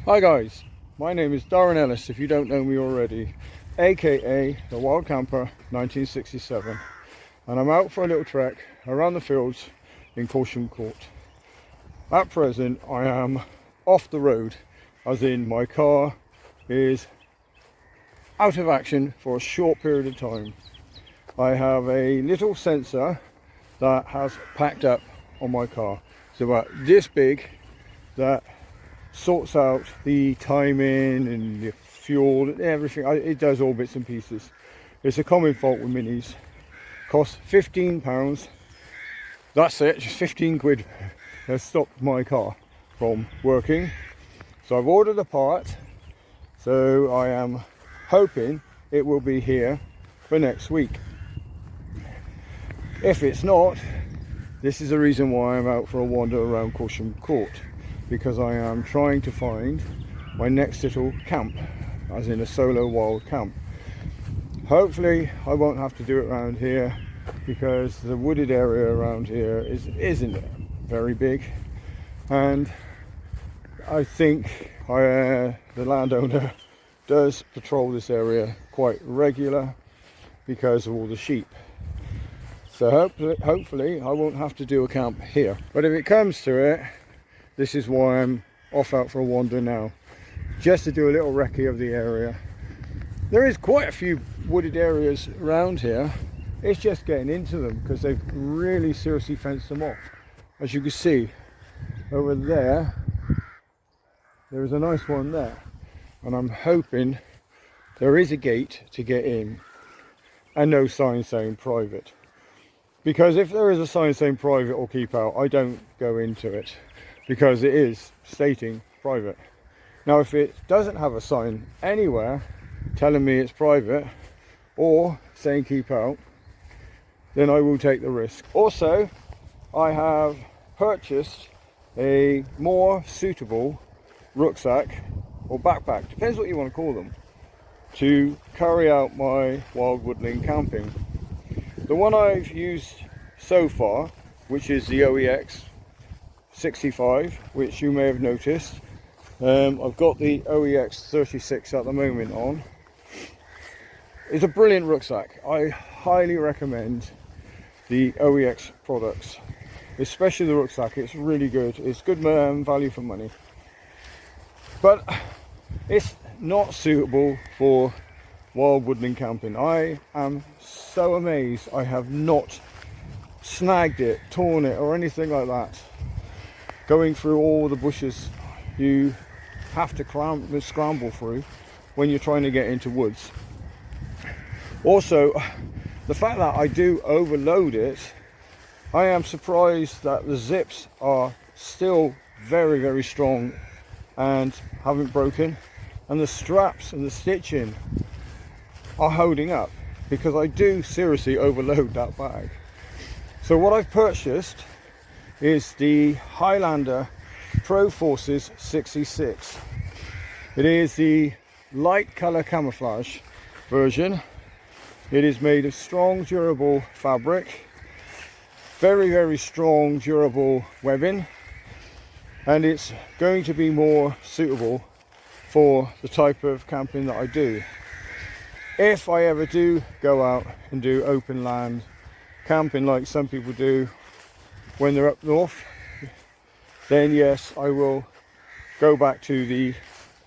Hi guys, my name is Darren Ellis if you don't know me already, aka the Wild Camper 1967, and I'm out for a little trek around the fields in Corsham Court. At present I am off the road, as in my car is out of action for a short period of time. I have a little sensor that has packed up on my car. It's about this big, that sorts out the timing and the fuel and everything. It does all bits and pieces. It's a common fault with minis. Costs £15. That's it, just 15 quid has stopped my car from working. So I've ordered a part, so I am hoping it will be here for next week. If it's not, this is the reason why I'm out for a wander around Corsham Court, because I am trying to find my next little camp, as in a solo wild camp. Hopefully I won't have to do it around here, because the wooded area around here isn't very big, and I think the landowner does patrol this area quite regular because of all the sheep. So hopefully I won't have to do a camp here. But if it comes to it, this is why I'm off out for a wander now, just to do a little recce of the area. There is quite a few wooded areas around here. It's just getting into them because they've really seriously fenced them off. As you can see over there, there is a nice one there, and I'm hoping there is a gate to get in and no sign saying private, because if there is a sign saying private or keep out, I don't go into it, because it is stating private. Now if it doesn't have a sign anywhere telling me it's private or saying keep out, then I will take the risk. Also, I have purchased a more suitable rucksack or backpack, depends what you want to call them, to carry out my wild woodland camping. The one I've used so far, which is the OEX 65, which you may have noticed. I've got the OEX 36 at the moment on. It's a brilliant rucksack. I highly recommend the OEX products, especially the rucksack. It's really good. It's good value for money, but it's not suitable for wild woodland camping. I am so amazed I have not snagged it, torn it or anything like that. Going through all the bushes you have to scramble through when you're trying to get into woods. Also, the fact that I do overload it, I am surprised that the zips are still very, very strong and haven't broken, and the straps and the stitching are holding up, because I do seriously overload that bag. So what I've purchased is the Highlander Pro Forces 66. It is the light color camouflage version. It is made of strong, durable fabric, very, very strong, durable webbing, and it's going to be more suitable for the type of camping that I do. If I ever do go out and do open land camping like some people do when they're up north, then yes, I will go back to the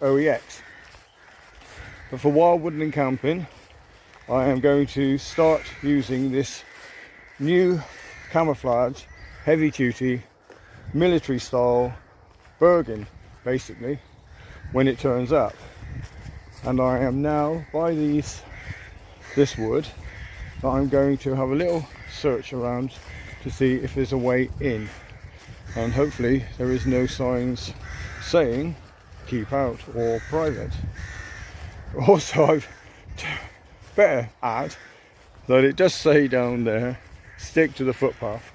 OEX. But for wild woodland camping, I am going to start using this new camouflage, heavy duty, military style Bergen, basically, when it turns up. And I am now by this wood that I'm going to have a little search around to see if there's a way in, and hopefully there is no signs saying keep out or private. Also, I've better add that it does say down there stick to the footpath,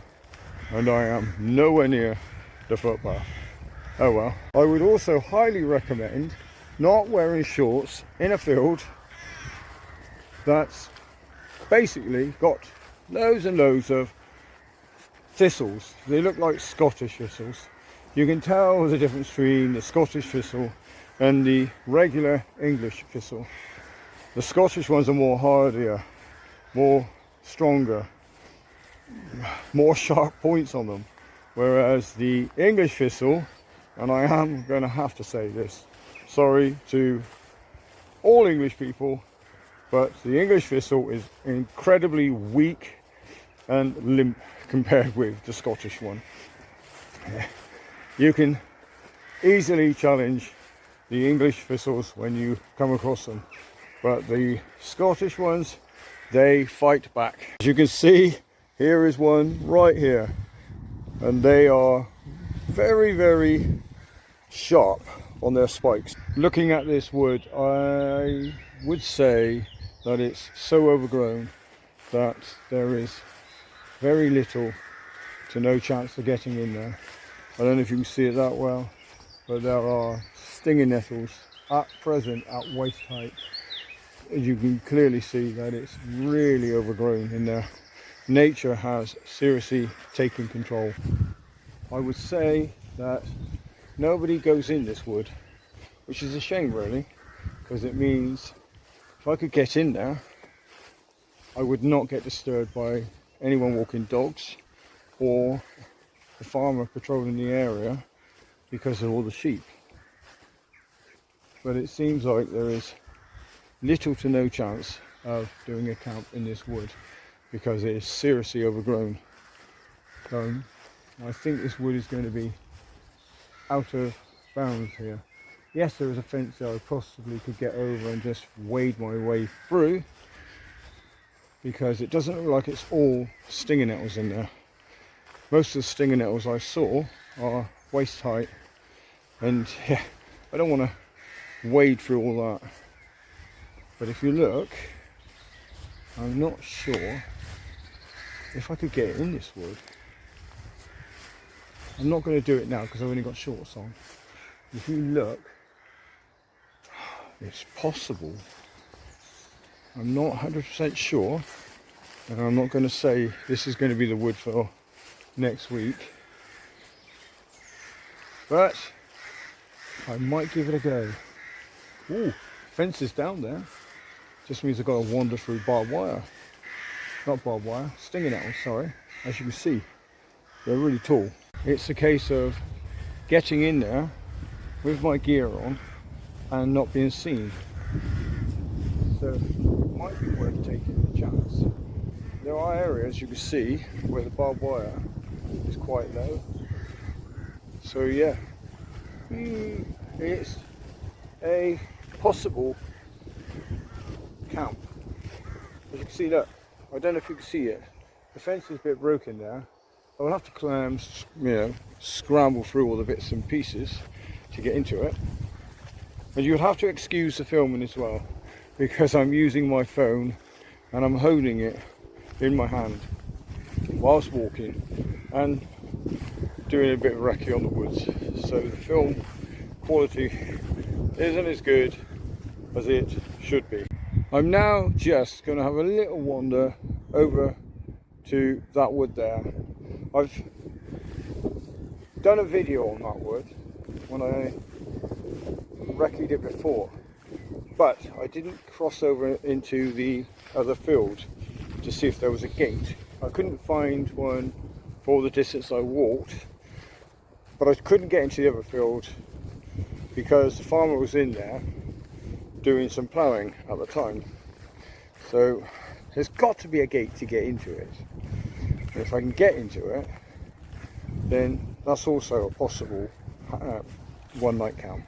and I am nowhere near the footpath. Oh well. I would also highly recommend not wearing shorts in a field that's basically got loads and loads of thistles. They look like Scottish thistles. You can tell the difference between the Scottish thistle than the regular English thistle. The Scottish ones are more hardier, more stronger, more sharp points on them, whereas the English thistle, and I am going to have to say this, sorry to all English people, but the English thistle is incredibly weak and limp compared with the Scottish one. You can easily challenge the English thistles when you come across them, but the Scottish ones, they fight back. As you can see, here is one right here, and they are very, very sharp on their spikes. Looking at this wood, I would say that it's so overgrown that there is very little to no chance of getting in there. I don't know if you can see it that well, but there are stinging nettles at present at waist height. As you can clearly see that it's really overgrown in there. Nature has seriously taken control. I would say that nobody goes in this wood, which is a shame really, because it means if I could get in there, I would not get disturbed by anyone walking dogs or the farmer patrolling the area because of all the sheep. But it seems like there is little to no chance of doing a camp in this wood because it is seriously overgrown. I think this wood is going to be out of bounds here. Yes, there is a fence that I possibly could get over and just wade my way through, because it doesn't look like it's all stinging nettles in there. Most of the stinging nettles I saw are waist height, and yeah, I don't want to wade through all that. But if you look, I'm not sure if I could get in this wood. I'm not going to do it now because I've only got shorts on. If you look, it's possible. I'm not 100% sure, and I'm not going to say this is going to be the wood for next week, but I might give it a go. Ooh, fence is down there. Just means I've got to wander through barbed wire. Not barbed wire, stinging nettles, sorry. As you can see, they're really tall. It's a case of getting in there with my gear on and not being seen. So it might be worth taking the chance. There are areas you can see where the barbed wire is quite low. So yeah, it's a possible camp. As you can see, look, I don't know if you can see it. The fence is a bit broken there. I will have to scramble through all the bits and pieces to get into it. And you would have to excuse the filming as well, because I'm using my phone and I'm holding it in my hand whilst walking and doing a bit of recce on the woods. So the film quality isn't as good as it should be. I'm now just going to have a little wander over to that wood there. I've done a video on that wood when I recce'd it before, but I didn't cross over into the other field to see if there was a gate. I couldn't find one for all the distance I walked, but I couldn't get into the other field because the farmer was in there doing some ploughing at the time. So there's got to be a gate to get into it. And if I can get into it, then that's also a possible one night camp.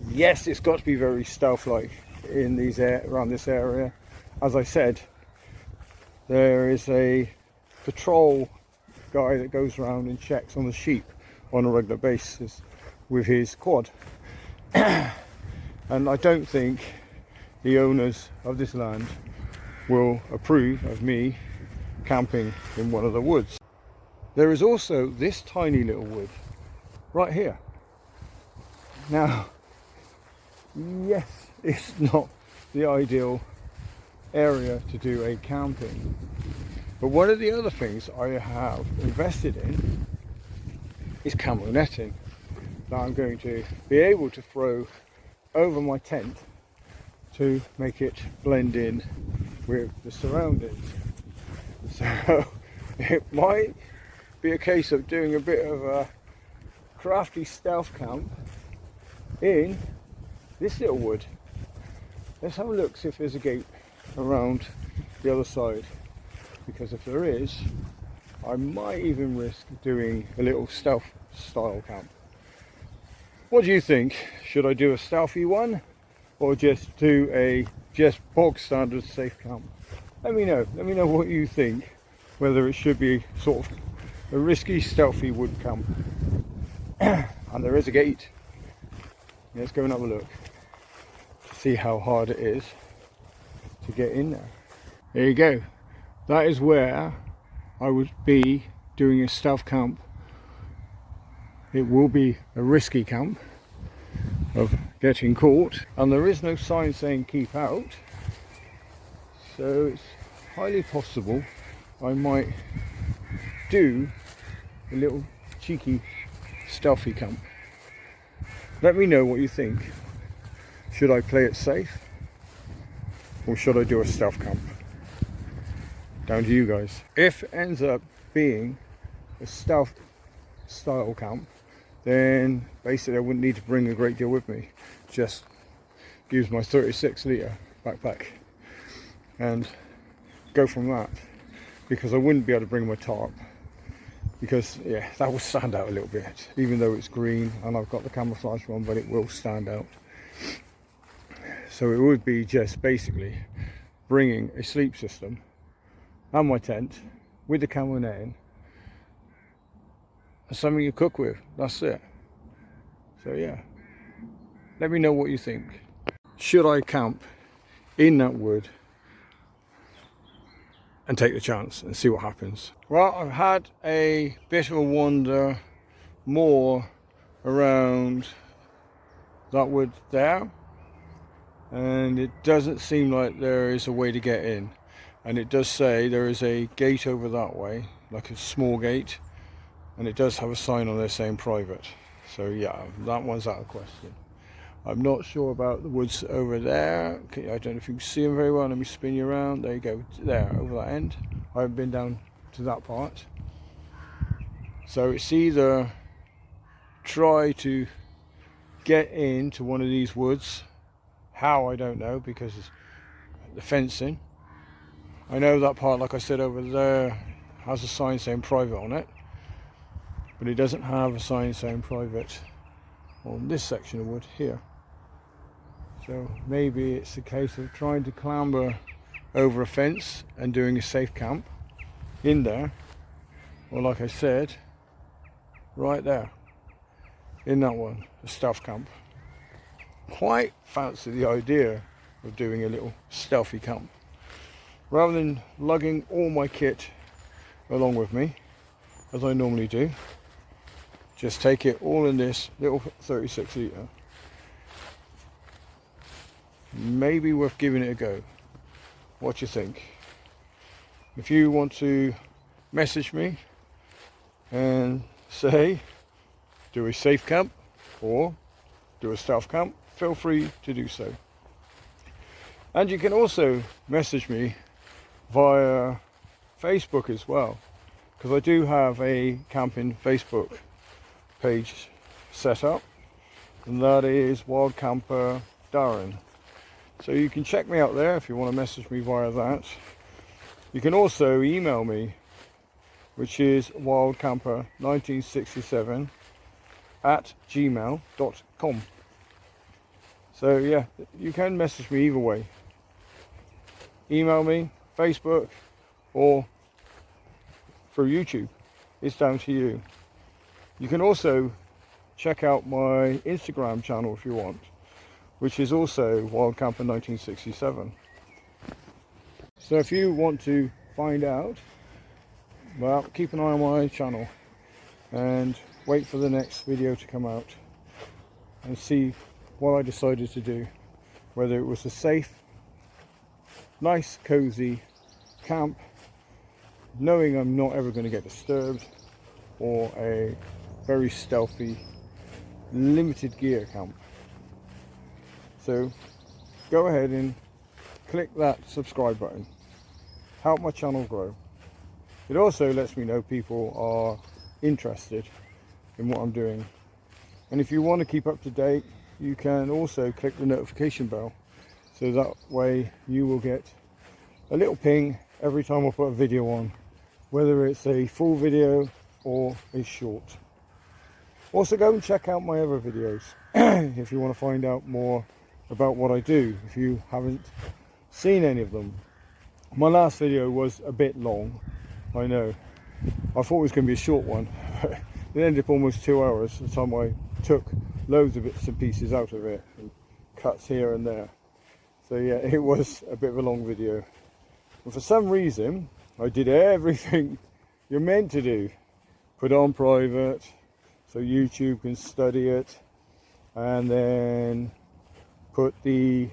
Yes, it's got to be very stealth-like in these around this area. As I said, there is a patrol guy that goes around and checks on the sheep on a regular basis with his quad. And I don't think the owners of this land will approve of me camping in one of the woods. There is also this tiny little wood right here. Now, yes, it's not the ideal area to do a camping, but one of the other things I have invested in is camel netting. that I'm going to be able to throw over my tent to make it blend in with the surroundings. So it might be a case of doing a bit of a crafty stealth camp in this little wood. Let's have a look, see if there's a gate around the other side, because if there is, I might even risk doing a little stealth style camp. What do you think? Should I do a stealthy one or just do a bog standard safe camp? Let me know what you think, whether it should be sort of a risky stealthy wood camp. And there is a gate. Let's go and have a look, see how hard it is to get in there. There you go. That is where I would be doing a stealth camp. It will be a risky camp of getting caught, and there is no sign saying keep out, so it's highly possible I might do a little cheeky stealthy camp. Let me know what you think. Should I play it safe or should I do a stealth camp? Down to you guys. If it ends up being a stealth style camp, then basically I wouldn't need to bring a great deal with me. Just use my 36 litre backpack and go from that, because I wouldn't be able to bring my tarp, because yeah, that will stand out a little bit, even though it's green and I've got the camouflage one, but it will stand out. So it would be just basically bringing a sleep system and my tent with the camo netting and something you cook with. That's it. So yeah, let me know what you think. Should I camp in that wood and take the chance and see what happens? Well, I've had a bit of a wander more around that wood there, and it doesn't seem like there is a way to get in. And it does say there is a gate over that way, like a small gate, and it does have a sign on there saying private. So yeah, that one's out of question. I'm not sure about the woods over there. Okay, I don't know if you can see them very well. Let me spin you around. There you go, there, over that end. I haven't been down to that part. So it's either try to get into one of these woods. How, I don't know, because the fencing. I know that part, like I said, over there has a sign saying private on it, but it doesn't have a sign saying private on this section of wood here. So maybe it's a case of trying to clamber over a fence and doing a safe camp in there, or like I said, right there in that one, a stealth camp. Quite fancy the idea of doing a little stealthy camp, rather than lugging all my kit along with me as I normally do. Just take it all in this little 36 litre. Maybe worth giving it a go. What do you think? If you want to message me and say do a safe camp or do a stealth camp, feel free to do so. And you can also message me via Facebook as well, because I do have a camping Facebook page set up, and that is Wild Camper Darren. So you can check me out there if you want to message me via that. You can also email me, which is wildcamper1967@gmail.com. So yeah, you can message me either way. Email me, Facebook, or through YouTube. It's down to you. You can also check out my Instagram channel if you want, which is also wildcamper1967. So if you want to find out, well, keep an eye on my channel and wait for the next video to come out and see what I decided to do, whether it was a safe, nice, cozy camp, knowing I'm not ever going to get disturbed, or a very stealthy limited gear camp. So go ahead and click that subscribe button, help my channel grow. It also lets me know people are interested in what I'm doing, and if you want to keep up to date, you can also click the notification bell, so that way you will get a little ping every time I put a video on, whether it's a full video or a short. Also go and check out my other videos if you want to find out more about what I do, if you haven't seen any of them. My last video was a bit long, I know. I thought it was going to be a short one, but it ended up almost 2 hours the time I took loads of bits and pieces out of it, and cuts here and there. So yeah, it was a bit of a long video. And for some reason, I did everything you're meant to do. Put it on private, so YouTube can study it, and then put the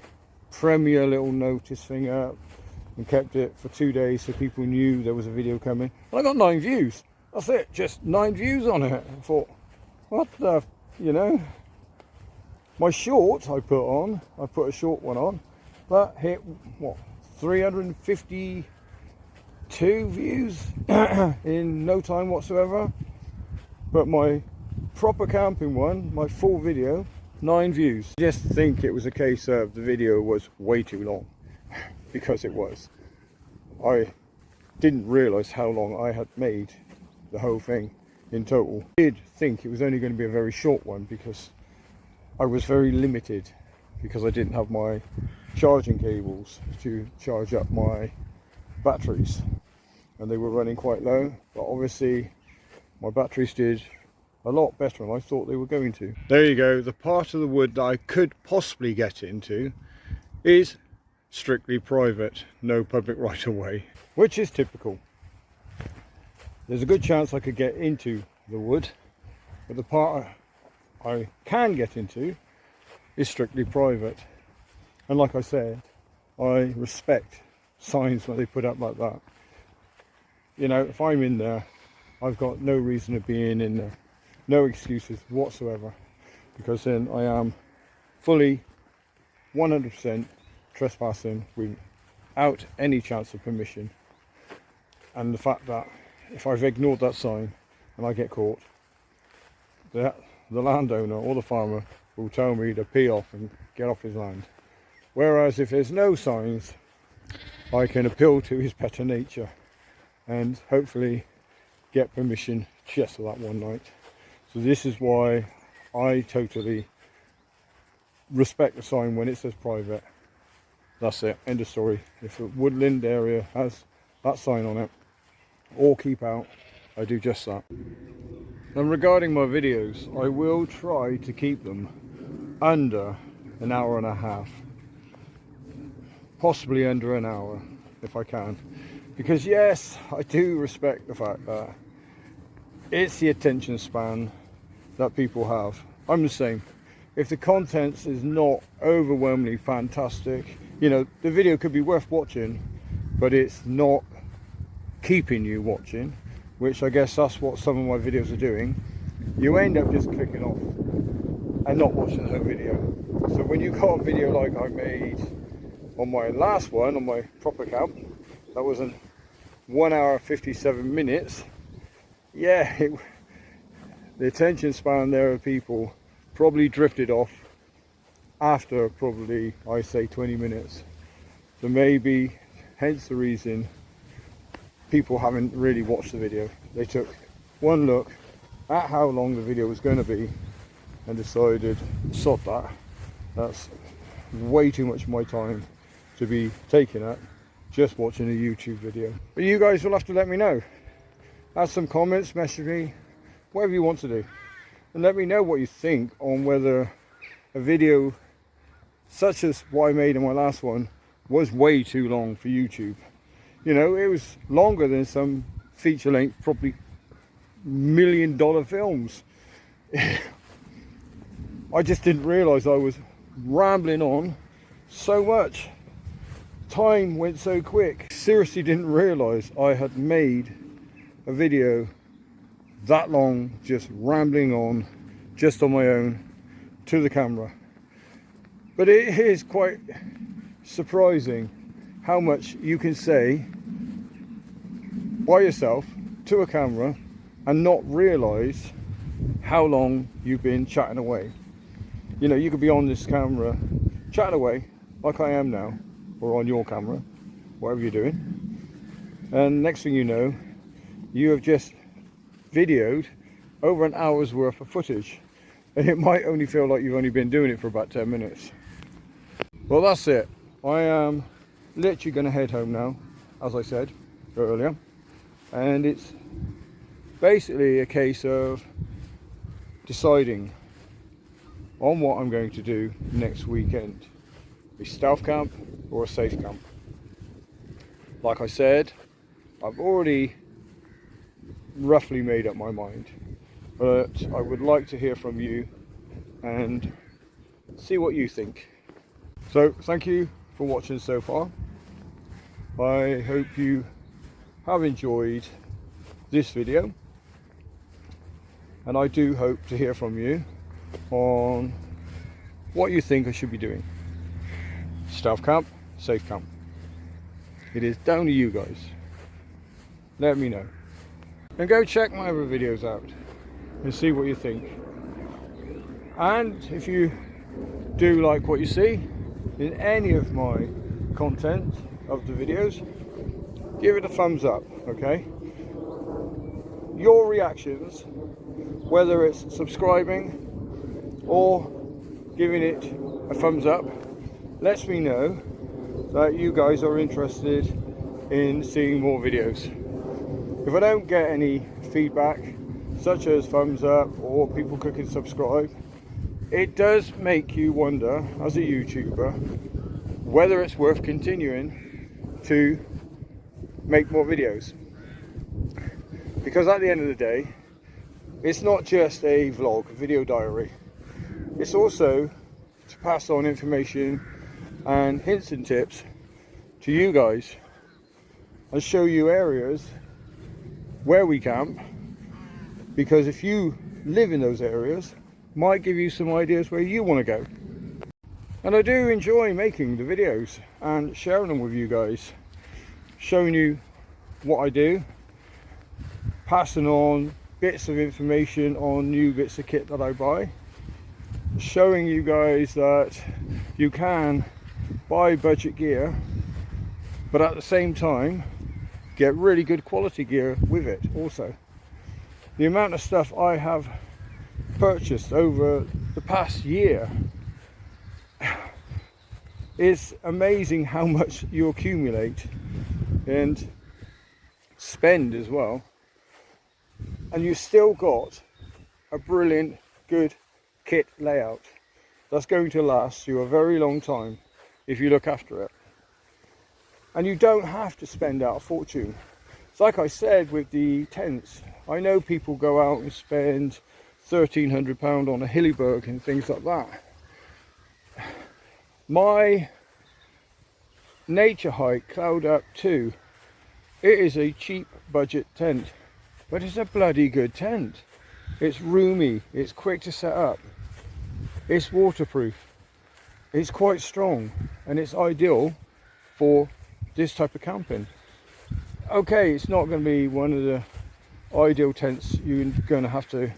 premiere little notice thing up, and kept it for 2 days so people knew there was a video coming. And I got 9 views. That's it, just 9 views on it. I thought, what the, you know. My short I put a short one on, that hit, what, 352 views in no time whatsoever. But my proper camping one, my full video, 9 views. I just think it was a case of the video was way too long, because it was. I didn't realise how long I had made the whole thing in total. I did think it was only going to be a very short one, because I was very limited, because I didn't have my charging cables to charge up my batteries, and they were running quite low. But obviously my batteries did a lot better than I thought they were going to. There you go, the part of the wood that I could possibly get into is strictly private, no public right of way, which is typical. There's a good chance I could get into the wood, but the part I can get into is strictly private. And like I said, I respect signs when they put up like that. You know, if I'm in there, I've got no reason of being in there, no excuses whatsoever, because then I am fully 100% trespassing without any chance of permission. And the fact that if I've ignored that sign and I get caught, the landowner or the farmer will tell me to pee off and get off his land. Whereas if there's no signs, I can appeal to his better nature and hopefully get permission just for that one night. So this is why I totally respect the sign when it says private. That's it, end of story. If a woodland area has that sign on it, or keep out, I do just that. And regarding my videos, I will try to keep them under an hour and a half, possibly under an hour if I can, because yes, I do respect the fact that it's the attention span that people have. I'm the same. If the content is not overwhelmingly fantastic, you know, the video could be worth watching, but it's not keeping you watching, which I guess that's what some of my videos are doing. You end up just clicking off and not watching the whole video. So when you got a video like I made on my last one, on my proper camp, that was an 1 hour 57 minutes, yeah, the attention span there of people probably drifted off after probably, I say, 20 minutes. So maybe hence the reason people haven't really watched the video. They took one look at how long the video was going to be and decided, sod that, that's way too much of my time to be taking at just watching a YouTube video. But you guys will have to let me know. Add some comments, message me, whatever you want to do, and let me know what you think on whether a video such as what I made in my last one was way too long for YouTube. You know, it was longer than some feature length, probably $1 million films. I just didn't realise I was rambling on so much. Time went so quick. Seriously didn't realise I had made a video that long just rambling on just on my own to the camera. But it is quite surprising how much you can say by yourself to a camera and not realise how long you've been chatting away. You know, you could be on this camera chatting away like I am now, or on your camera, whatever you're doing, and next thing you know, you have just videoed over an hour's worth of footage, and it might only feel like you've only been doing it for about 10 minutes. Well, that's it. I am literally going to head home now, as I said earlier, and it's basically a case of deciding on what I'm going to do next weekend. A stealth camp or a safe camp. Like I said, I've already roughly made up my mind, but I would like to hear from you and see what you think. So thank you for watching so far. I hope you have enjoyed this video, and I do hope to hear from you on what you think I should be doing. Stealth camp, safe camp. It is down to you guys. Let me know. And go check my other videos out and see what you think. And if you do like what you see in any of my content of the videos, give it a thumbs up, okay? Your reactions, whether it's subscribing or giving it a thumbs up, lets me know that you guys are interested in seeing more videos. If I don't get any feedback, such as thumbs up or people clicking subscribe, it does make you wonder, as a YouTuber, whether it's worth continuing to make more videos. Because at the end of the day, it's not just a vlog, a video diary. It's also to pass on information and hints and tips to you guys and show you areas where we camp, because if you live in those areas, might give you some ideas where you want to go. And I do enjoy making the videos and sharing them with you guys, showing you what I do, passing on bits of information on new bits of kit that I buy, showing you guys that you can buy budget gear but at the same time get really good quality gear with it also. The amount of stuff I have purchased over the past year is amazing, how much you accumulate and spend as well, and you still got a brilliant good kit layout that's going to last you a very long time if you look after it. And you don't have to spend out a fortune. It's like I said with the tents, I know people go out and spend £1,300 on a Hillyberg and things like that. My nature hike Cloud Up 2, it is a cheap budget tent, but it's a bloody good tent. It's roomy, it's quick to set up, it's waterproof, it's quite strong, and it's ideal for this type of camping. Okay, it's not going to be one of the ideal tents you're going to have to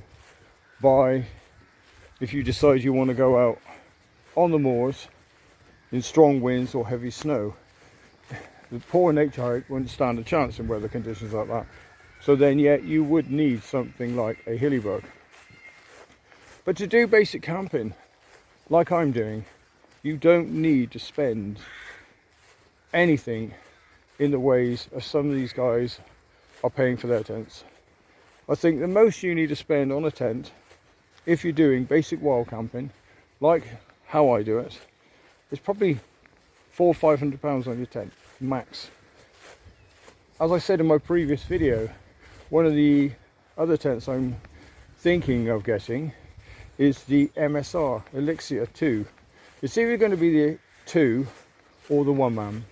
buy if you decide you want to go out on the moors in strong winds or heavy snow. The poor nature hike wouldn't stand a chance in weather conditions like that. So then, yet you would need something like a Hillyberg. But to do basic camping, like I'm doing, you don't need to spend anything in the ways of some of these guys are paying for their tents. I think the most you need to spend on a tent, if you're doing basic wild camping, like how I do it, is probably £400 or £500 on your tent, max. As I said in my previous video, one of the other tents I'm thinking of getting is the MSR Elixir 2. It's either going to be the 2 or the 1-man.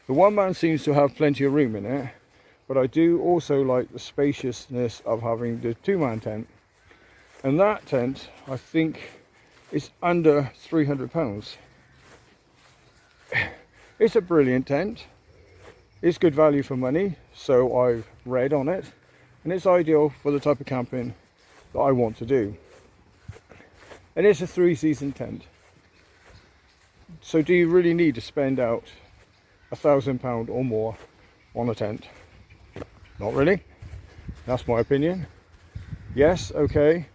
The 1-man seems to have plenty of room in it, but I do also like the spaciousness of having the 2-man tent. And that tent, I think, is under £300. It's a brilliant tent. It's good value for money, so I've read on it, and it's ideal for the type of camping that I want to do. And it's a 3-season tent. So do you really need to spend out £1,000 or more on a tent? Not really. That's my opinion. Yes, okay.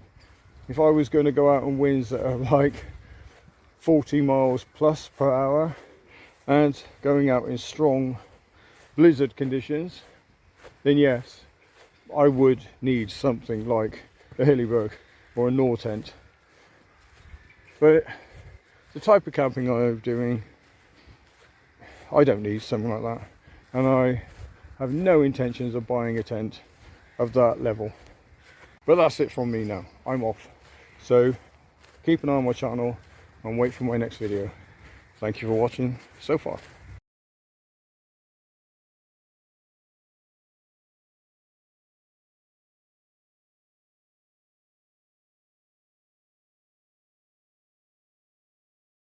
If I was going to go out on winds that are like 40 miles plus per hour and going out in strong blizzard conditions, then yes, I would need something like a Hillyberg or a Nor tent. But the type of camping I'm doing, I don't need something like that, and I have no intentions of buying a tent of that level. But that's it from me now. I'm off. So keep an eye on my channel and wait for my next video. Thank you for watching so far.